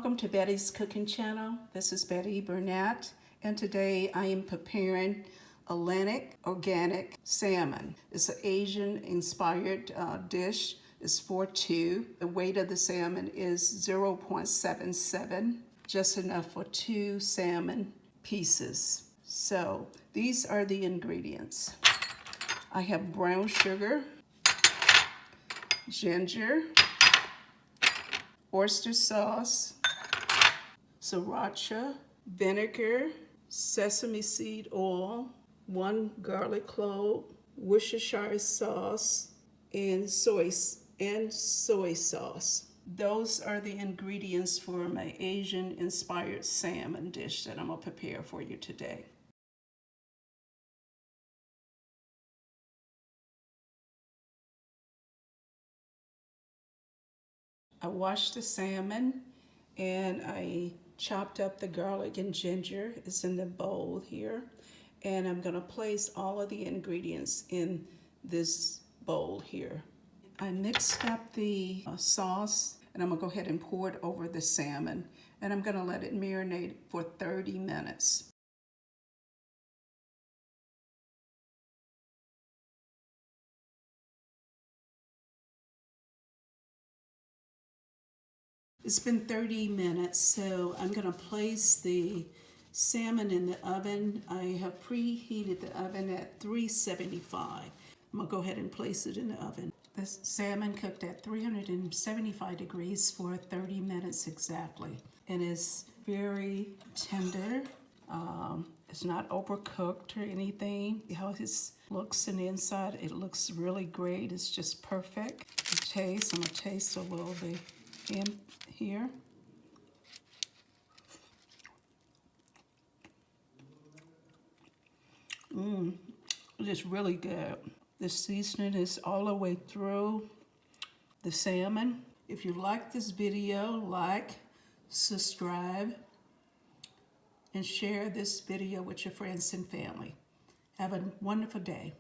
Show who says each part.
Speaker 1: Welcome to Bettye's Cooking Channel. This is Bettye Burnett, and today I am preparing Atlantic organic salmon. It's an Asian-inspired dish. It's for two. The weight of the salmon is 0.77, just enough for 2 salmon pieces. So these are the ingredients. I have brown sugar, ginger, oyster sauce, Sriracha vinegar, sesame seed oil, 1 garlic clove, Worchesthire sauce, and soy sauce. Those are the ingredients for my Asian-inspired salmon dish that I'm gonna prepare for you today. I washed the salmon and I chopped up the garlic and ginger. It's in the bowl here. And I'm gonna place all of the ingredients in this bowl here. I mixed up the sauce and I'm gonna go ahead and pour it over the salmon. And I'm gonna let it marinate for 30 minutes. It's been 30 minutes, so I'm gonna place the salmon in the oven. I have preheated the oven at 375. I'm gonna go ahead and place it in the oven. The salmon cooked at 375 degrees for 30 minutes exactly. And it's very tender. It's not overcooked or anything. How it looks on the inside, it looks really great. It's just perfect. The taste, I'm gonna taste a little bit in here. It is really good. The seasoning is all the way through the salmon. If you like this video, like, subscribe, and share this video with your friends and family. Have a wonderful day.